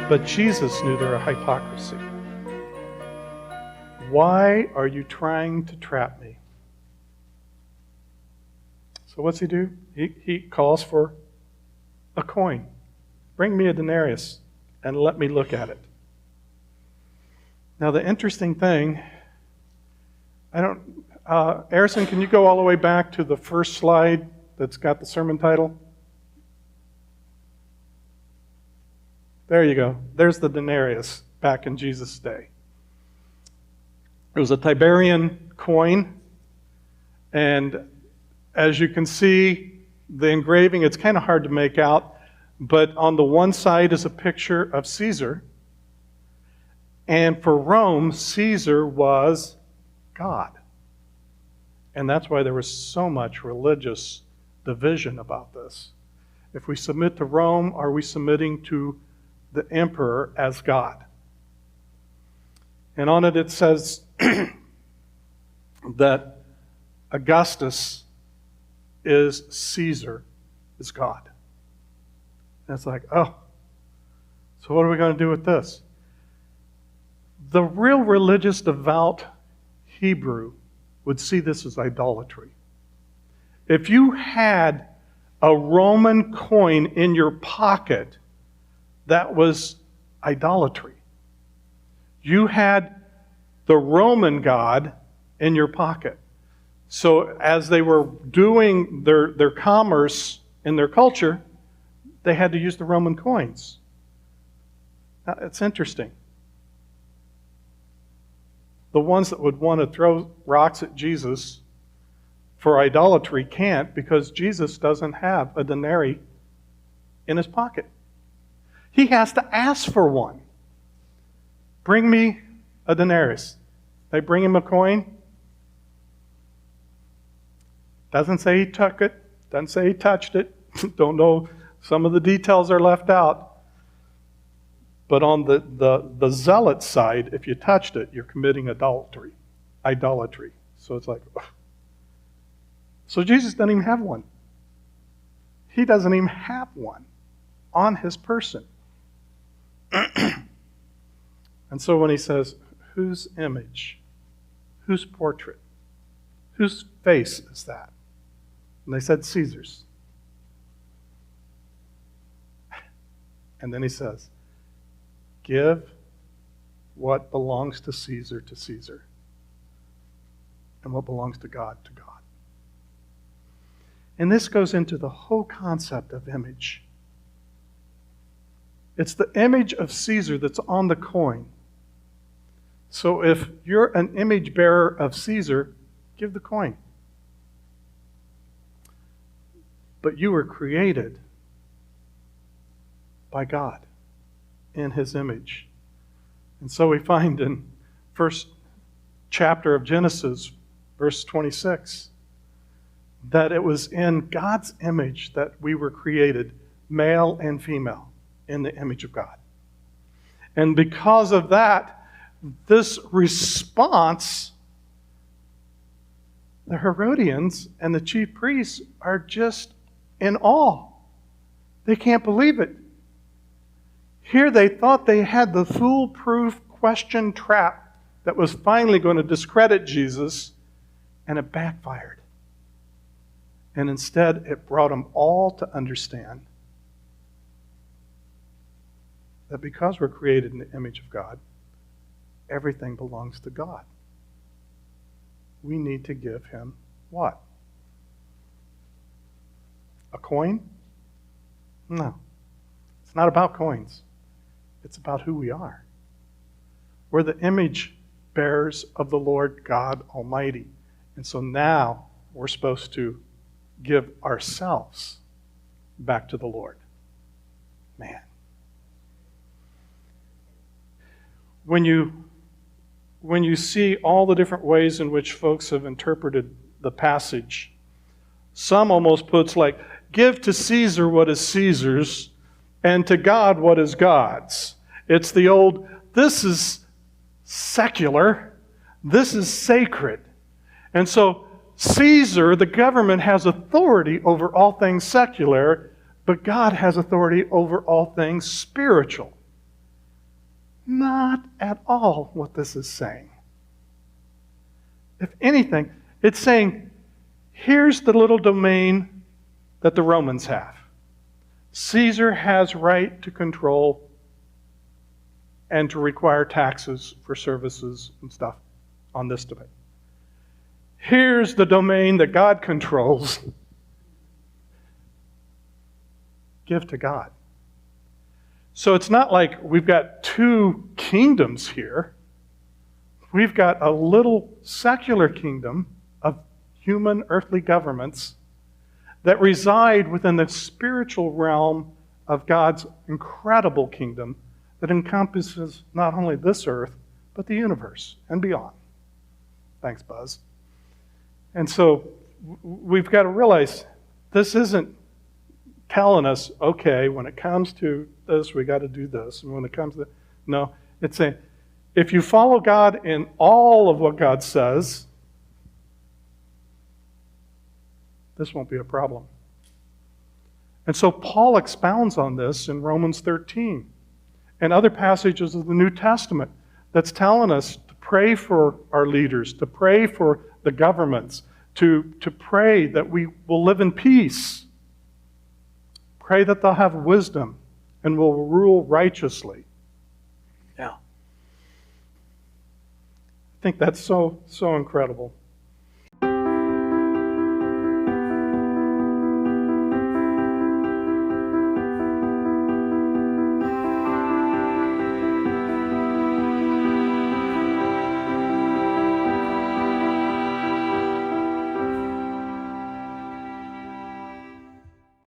But Jesus knew their hypocrisy. Why are you trying to trap me? So what's he do? He calls for a coin. Bring me a denarius and let me look at it. Now the interesting thing, Harrison, can you go all the way back to the first slide that's got the sermon title? There you go. There's the denarius back in Jesus' day. It was a Tiberian coin, and as you can see, the engraving, it's kind of hard to make out, but on the one side is a picture of Caesar, and for Rome, Caesar was God. And that's why there was so much religious division about this. If we submit to Rome, are we submitting to the emperor as God? And on it says that Augustus is Caesar, is God. And it's like, oh, so what are we going to do with this? The real religious, devout Hebrew would see this as idolatry. If you had a Roman coin in your pocket, that was idolatry. You had the Roman god in your pocket. So as they were doing their commerce in their culture, they had to use the Roman coins. Now, it's interesting. The ones that would want to throw rocks at Jesus for idolatry can't, because Jesus doesn't have a denarii in his pocket. He has to ask for one. Bring me a denarius. They bring him a coin. Doesn't say he took it. Doesn't say he touched it. Don't know. Some of the details are left out. But on the zealot side, if you touched it, you're committing idolatry. So it's like, ugh. So Jesus doesn't even have one. He doesn't even have one on his person. And so when he says, whose image? Whose portrait? Whose face is that? And they said, Caesar's. And then he says, give what belongs to Caesar, and what belongs to God, to God. And this goes into the whole concept of image. It's the image of Caesar that's on the coin. So if you're an image bearer of Caesar, give the coin. But you were created by God in his image. And so we find in first chapter of Genesis, verse 26, that it was in God's image that we were created, male and female, in the image of God. And because of that, this response, the Herodians and the chief priests are just in awe. They can't believe it. Here they thought they had the foolproof question trap that was finally going to discredit Jesus, and it backfired. And instead, it brought them all to understand that because we're created in the image of God, everything belongs to God. We need to give him what? A coin? No. It's not about coins. It's about who we are. We're the image bearers of the Lord God Almighty. And so now we're supposed to give ourselves back to the Lord. Man. When you see all the different ways in which folks have interpreted the passage, some almost puts like, give to Caesar what is Caesar's, and to God what is God's. It's the old, this is secular, this is sacred. And so Caesar, the government, has authority over all things secular, but God has authority over all things spiritual. not at all what this is saying. If anything, it's saying, here's the little domain that the Romans have. Caesar has right to control and to require taxes for services and stuff on this domain. Here's the domain that God controls. Give to God. So it's not like we've got two kingdoms here. We've got a little secular kingdom of human earthly governments that reside within the spiritual realm of God's incredible kingdom that encompasses not only this earth, but the universe and beyond. Thanks, Buzz. And so we've got to realize this isn't telling us, okay, when it comes to this, we got to do this. And when it comes to, no, it's saying, if you follow God in all of what God says, this won't be a problem. And so Paul expounds on this in Romans 13 and other passages of the New Testament that's telling us to pray for our leaders, to pray for the governments, to pray that we will live in peace. Pray that they'll have wisdom and will rule righteously. Yeah. I think that's so incredible.